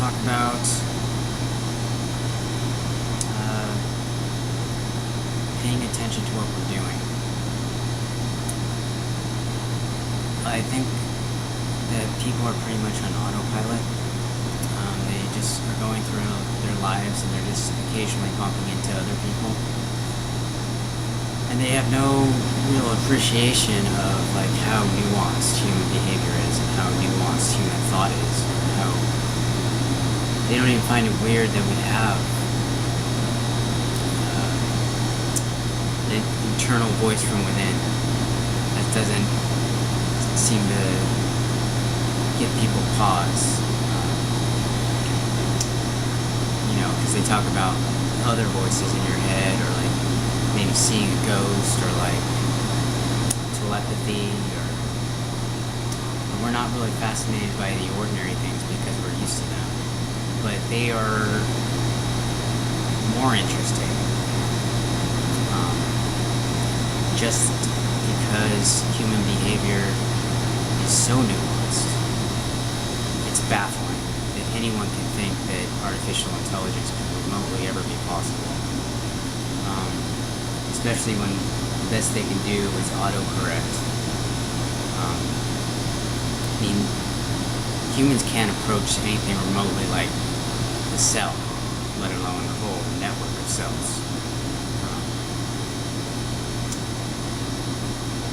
talk about paying attention to what we're doing. I think that people are pretty much on autopilot. They just are going through their lives and they're just occasionally bumping into other people. And they have no real appreciation of like how nuanced human behavior is and how nuanced human thought is. And how they don't even find it weird that we have an internal voice from within that doesn't seem to give people pause. Because they talk about other voices in your head, or like maybe seeing a ghost, or like telepathy, or we're not really fascinated by the ordinary things because we're used to them, but they are more interesting. Just because human behavior is so nuanced, it's baffling that anyone can think that artificial intelligence could remotely ever be possible. Especially when the best they can do is autocorrect. I mean, humans can't approach anything remotely like the cell, let alone the whole network of cells.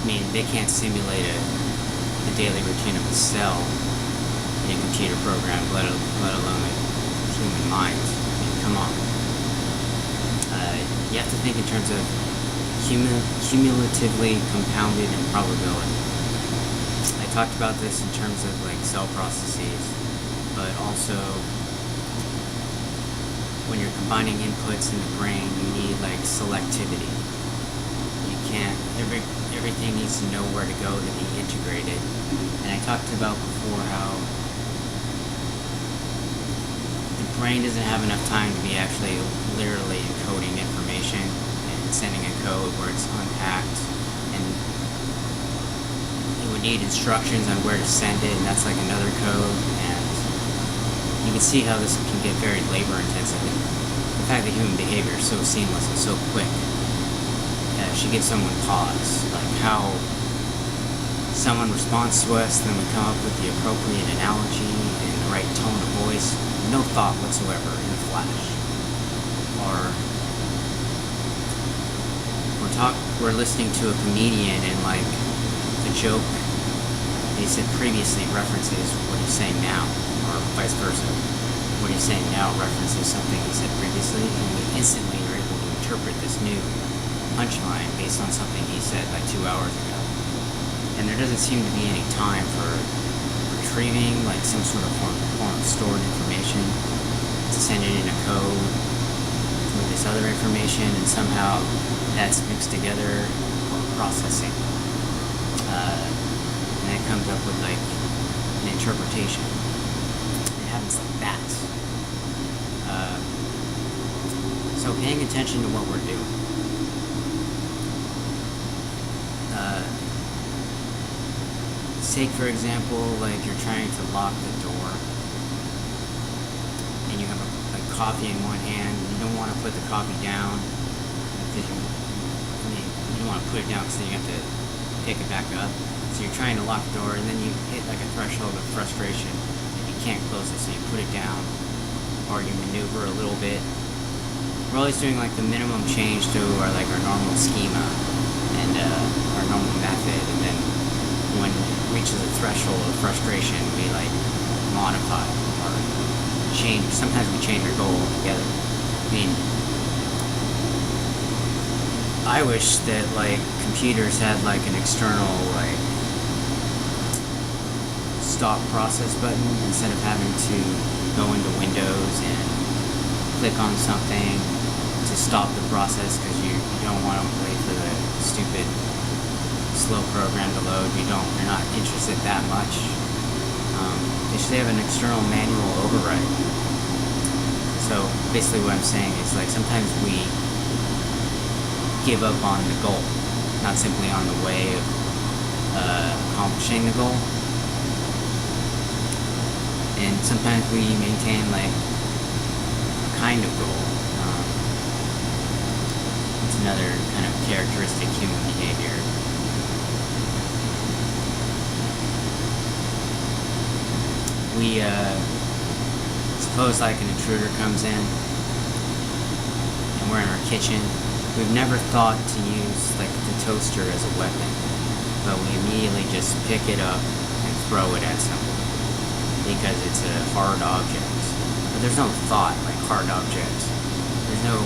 I mean, they can't simulate the daily routine of a cell in a computer program, let alone a human mind. I mean, come on. You have to think in terms of cumulatively compounded improbability. I talked about this in terms of like cell processes, but also when you're combining inputs in the brain, you need like selectivity. You can't, everything needs to know where to go to be integrated. And I talked about before how the brain doesn't have enough time to be actually literally encoding information and sending a code where it's unpacked, and it would need instructions on where to send it, and that's like another code, and you can see how this can get very labor intensive. The fact that human behavior is so seamless and so quick should give someone pause, like how someone responds to us, then we come up with the appropriate analogy and the right tone of voice, no thought whatsoever, in a flash. Or we're listening to a comedian and like the joke they said previously references what he's saying now, or vice versa. What he's saying now references something he said previously, and we instantly are able to interpret this new punchline based on something he said like 2 hours ago. And there doesn't seem to be any time for retrieving like some sort of form of stored information to send it in a code with this other information, and somehow that's mixed together for processing. And it comes up with like an interpretation. It happens like that. So paying attention to what we're doing. Take, for example, like you're trying to lock the door and you have a coffee in one hand, and you don't want to put the coffee down because you don't want to put it down because then you have to pick it back up. So you're trying to lock the door, and then you hit like a threshold of frustration and you can't close it, so you put it down, or you maneuver a little bit. We're always doing like the minimum change to our normal schema and our normal method, and then when reaches a threshold of frustration, we like modify or change. Sometimes we change our goal altogether. I mean, I wish that like computers had like an external like stop process button instead of having to go into Windows and click on something to stop the process because you don't want to wait for the stupid slow program to load. You're not interested that much. They should have an external manual override. So basically what I'm saying is like sometimes we give up on the goal, not simply on the way of accomplishing the goal. And sometimes we maintain like a kind of goal. It's another kind of characteristic human behavior. We suppose like an intruder comes in and we're in our kitchen. We've never thought to use like the toaster as a weapon, but we immediately just pick it up and throw it at someone because it's a hard object. But there's no thought like hard objects. There's no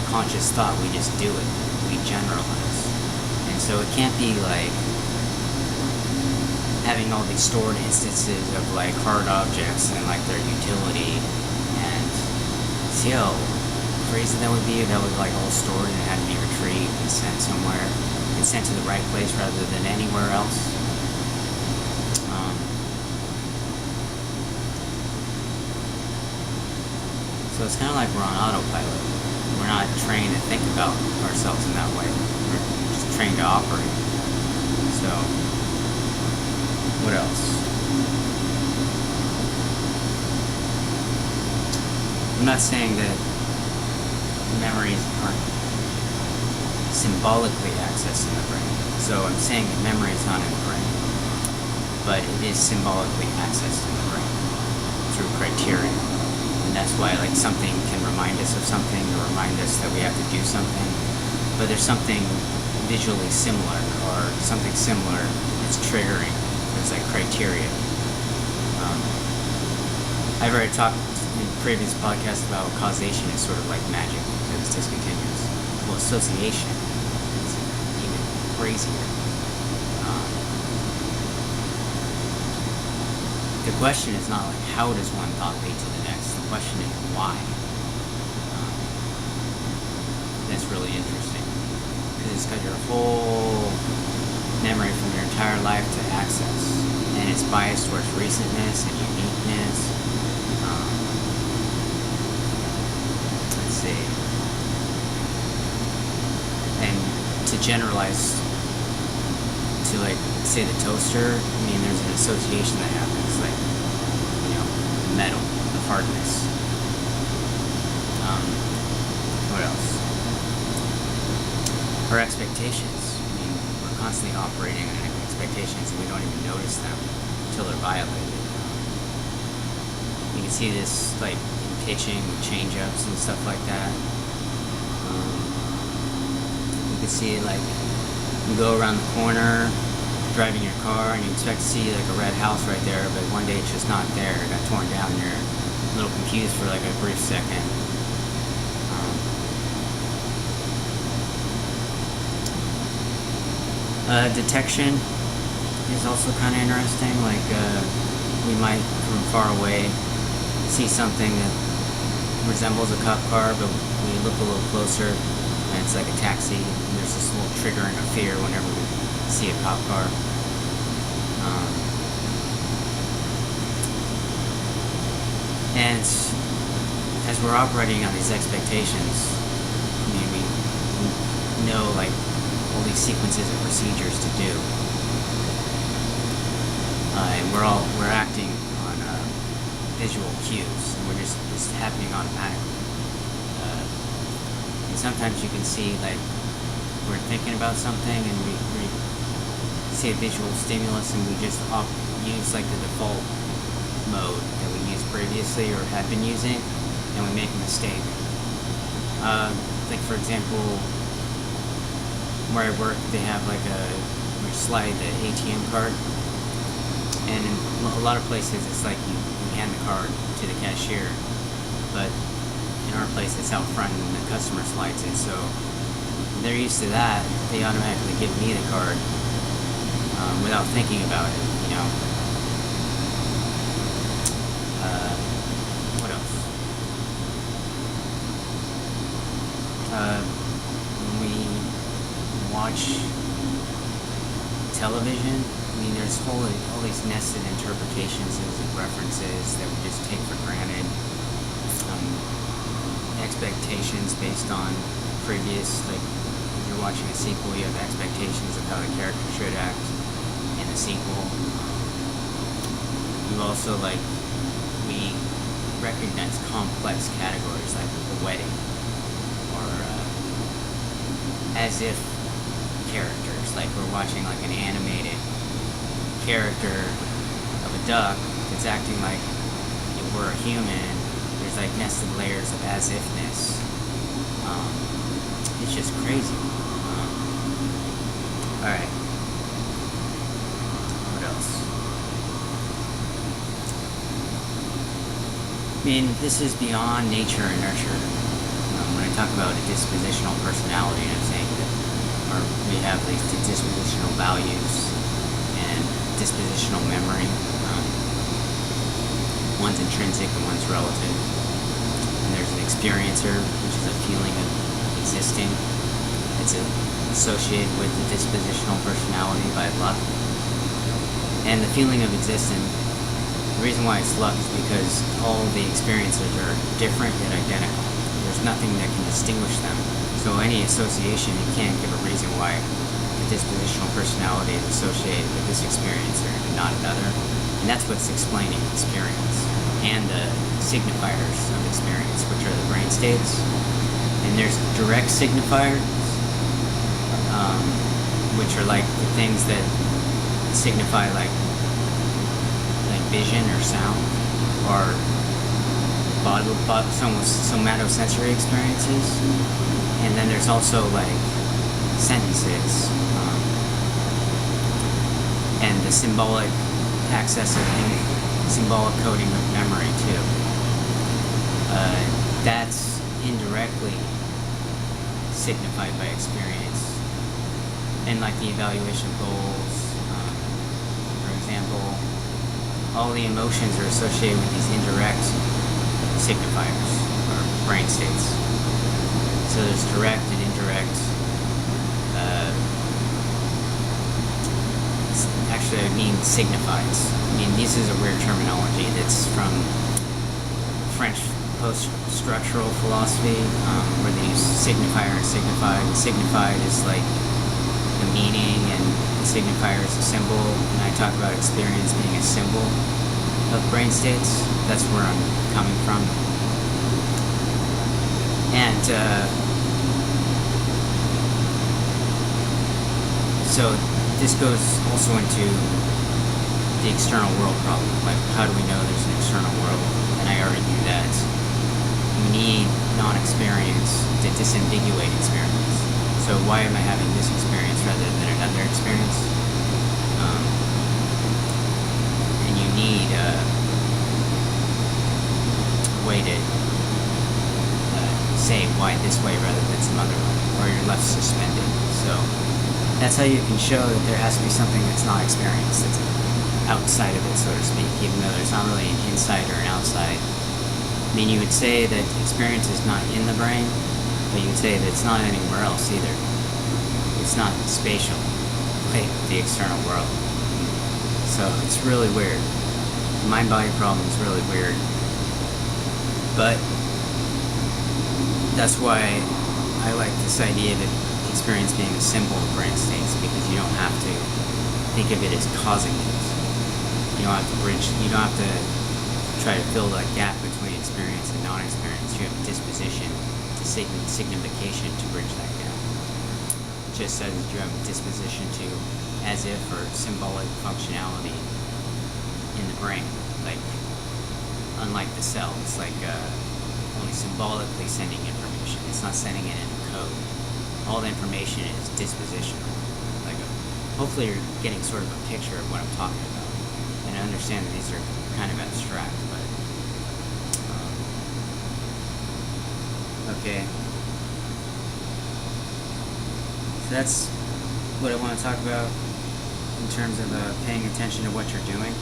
conscious thought. We just do it. We generalize. And so it can't be like having all these stored instances of like hard objects and like their utility, and see how crazy that would be if that was like all stored and had to be retrieved and sent somewhere and sent to the right place rather than anywhere else. So it's kind of like we're on autopilot. We're not trained to think about ourselves in that way. We're just trained to operate. So what else? I'm not saying that memories aren't symbolically accessed in the brain. So I'm saying that memory is not in the brain, but it is symbolically accessed in the brain through criteria. And that's why like something can remind us of something or remind us that we have to do something. But there's something visually similar or something similar that's triggering. There's like criteria. I've already talked in previous podcasts about causation is sort of like magic because it's discontinuous. Well, association is even crazier. The question is not like how does one thought lead to the next. The question is why. That's really interesting because it's got your whole memory from your entire life to access, and it's biased towards recentness and uniqueness. Let's see. And to generalize to like say the toaster, I mean there's an association that happens, like, you know, the metal, the hardness. What else? Our expectations. I mean, we're constantly operating on expectations and we don't even notice them until they're violated. You can see this like in pitching, change-ups and stuff like that. You can see it like you go around the corner driving your car and you expect to see like a red house right there, but one day it's just not there. It got torn down and you're a little confused for like a brief second. Detection is also kind of interesting. Like we might from far away see something that resembles a cop car, but we look a little closer and it's like a taxi, and there's this little triggering of fear whenever we see a cop car. And as we're operating on these expectations, I mean, we know like all these sequences of procedures to do, and we're acting on visual cues, and we're just it's happening automatically. And sometimes you can see like we're thinking about something, and we see a visual stimulus, and we just use like the default mode that we used previously or had been using, and we make a mistake. Like for example, where I work, they have like where you slide the ATM card, and in a lot of places it's like you hand the card to the cashier, but in our place it's out front and the customer slides it, so they're used to that. They automatically give me the card without thinking about it, you know. What else? When we watch television, I mean, there's all these nested interpretations and references that we just take for granted. Expectations based on previous, like if you're watching a sequel, you have expectations of how the character should act in the sequel. We we've also, like, we recognize complex categories like the wedding or as if characters. Like we're watching like an animated character of a duck that's acting like if we're a human. There's like nested layers of as ifness. It's just crazy. Alright. What else? I mean, this is beyond nature and nurture. When I talk about a dispositional personality, I'm saying that we have these dispositional values and dispositional memory. One's intrinsic and one's relative. And there's an experiencer, which is a feeling of existing. It's associated with the dispositional personality by luck. And the feeling of existing, the reason why it's luck is because all the experiences are different yet identical. There's nothing that can distinguish them. So any association, you can't give a reason why the dispositional personality is associated with this experiencer and not another. And that's what's explaining experience and the signifiers of experience, which are the brain states. And there's direct signifiers, which are like the things that signify like vision or sound or somatosensory experiences. And then there's also like sentences and the symbolic access of symbolic coding of memory too. That's indirectly signified by experience. And like the evaluation of goals, for example, all the emotions are associated with these indirect signifiers or brain states. So there's direct and indirect. Actually, I mean signifies. I mean, this is a weird terminology that's from French post-structural philosophy, where they use signifier and signified. Signified is like the meaning, and the signifier is a symbol. And I talk about experience being a symbol of brain states. That's where I'm coming from. And so this goes also into the external world problem. Like, how do we know there's an external world? And I argue that we need non-experience to disambiguate experience. So why am I having this experience rather than another experience? And you need a way to say why this way rather than some other way, or you're left suspended. So that's how you can show that there has to be something that's not experienced, that's outside of it, so to speak, even though there's not really an inside or an outside. I mean, you would say that experience is not in the brain, but you would say that it's not anywhere else either. It's not spatial, like the external world. So it's really weird. The mind-body problem is really weird. But that's why I like this idea that experience being a symbol of brain states, because you don't have to think of it as causing it. You don't have to you don't have to try to fill that gap between experience and non-experience. You have a disposition to signification to bridge that gap. It just says that you have a disposition to as if or symbolic functionality in the brain. Like, unlike the cell, it's like only symbolically sending information. It's not sending it in code. All the information is dispositional. Like, hopefully you're getting sort of a picture of what I'm talking about. And I understand that these are kind of abstract, but okay. So that's what I want to talk about in terms of paying attention to what you're doing.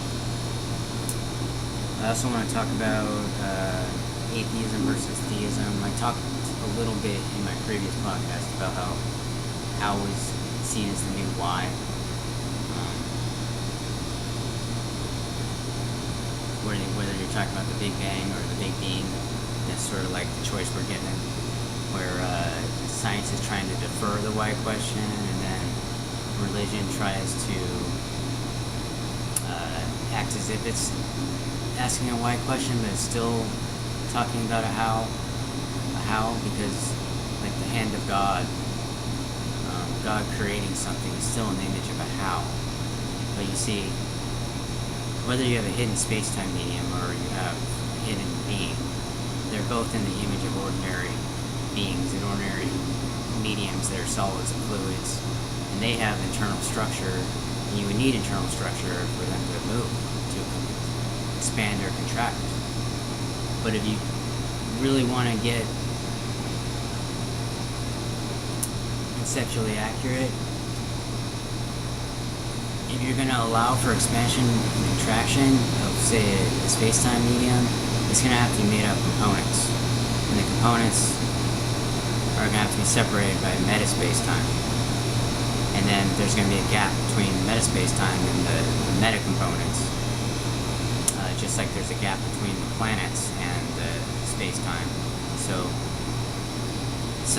I also want to talk about atheism versus theism. I talked a little bit in my previous podcast about how How is seen as the new why. Whether you're talking about the Big Bang or the Big Being, that's sort of like the choice we're given, where science is trying to defer the why question, and then religion tries to acts as if it's asking a why question, but it's still talking about a how, because like the hand of God, God creating something is still an image of a how. But you see, whether you have a hidden space-time medium or you have a hidden being, they're both in the image of ordinary beings and ordinary mediums that are solids and fluids, and they have internal structure, and you would need internal structure for them to move, to expand or contract. But if you really want to get conceptually accurate, if you're going to allow for expansion and contraction of, say, a space-time medium, it's going to have to be made up of components. And the components are going to have to be separated by meta-space-time. And then there's going to be a gap between the meta-space-time and the meta-components. Just like there's a gap between the planets and the space-time. So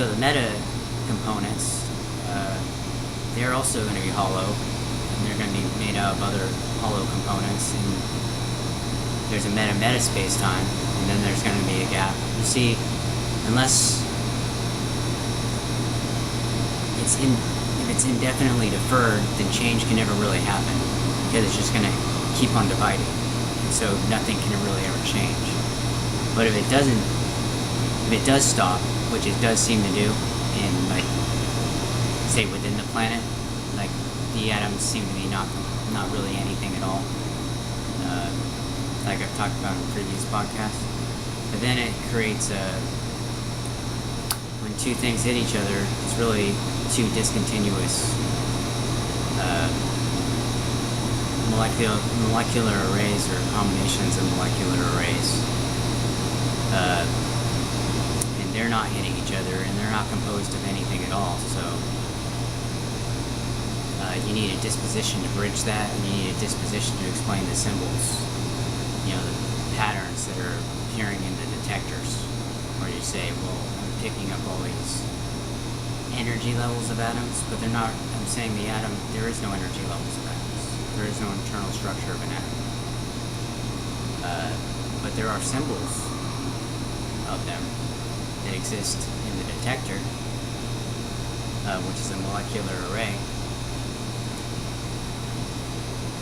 the meta-components, they're also going to be hollow. And they're going to be made out of other hollow components, and there's a meta space-time, and then there's going to be a gap. You see, unless if it's indefinitely deferred, then change can never really happen, because it's just going to keep on dividing, and so nothing can really ever change. But if it does stop, which it does seem to do, in, like, say, within the planet, like, the atoms seem to be not really anything at all, like I've talked about in previous podcasts. But then it creates when two things hit each other, it's really two discontinuous molecular arrays, or combinations of molecular arrays, and they're not hitting each other, and they're not composed of anything at all. So you need a disposition to bridge that, and you need a disposition to explain the symbols, the patterns that are appearing in the detectors, where you say, well, I'm picking up all these energy levels of atoms, but they're not. I'm saying the atom, there is no energy levels of atoms. There is no internal structure of an atom. But there are symbols of them that exist in the detector, which is a molecular array.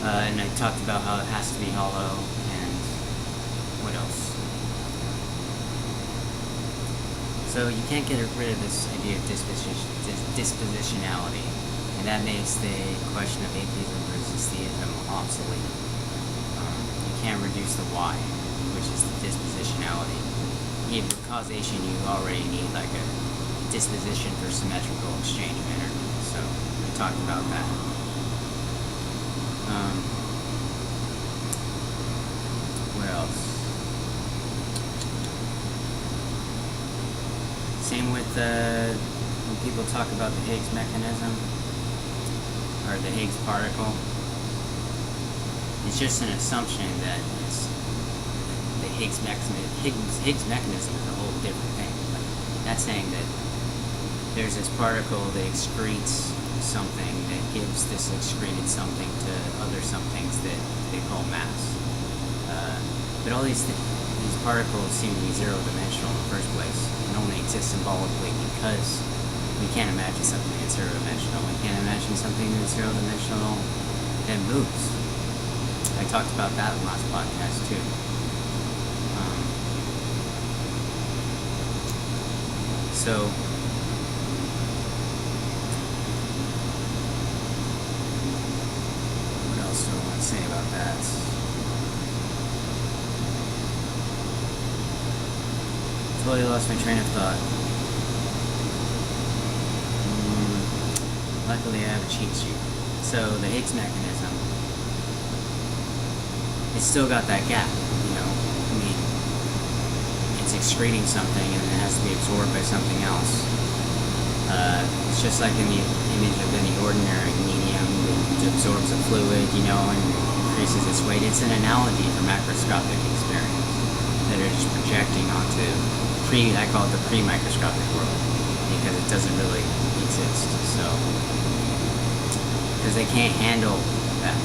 And I talked about how it has to be hollow, and what else? So you can't get rid of this idea of dispositionality, and that makes the question of atheism versus theism obsolete. You can't reduce the why, which is the dispositionality. Even with causation, you already need like a disposition for symmetrical exchange of energy. So we talked about that. What else? Same with when people talk about the Higgs mechanism, or the Higgs particle. It's just an assumption that it's the Higgs mechanism. Higgs mechanism is a whole different thing. Like, that's saying that there's this particle that excretes something that gives this excreted something to other somethings that they call mass. But all these particles seem to be zero-dimensional in the first place, and only exist symbolically because we can't imagine something that's zero-dimensional. We can't imagine something that's zero-dimensional that moves. I talked about that in the last podcast too. So what else do I want to say about that? Totally lost my train of thought. Luckily I have a cheat sheet. So the Higgs mechanism, it's still got that gap, I mean, it's excreting something and it has to be absorbed by something else. It's just like in the image of any ordinary medium, it absorbs a fluid, and increases its weight. It's an analogy for macroscopic experience that are just projecting onto I call it the pre-microscopic world, because it doesn't really exist. So, because they can't handle that.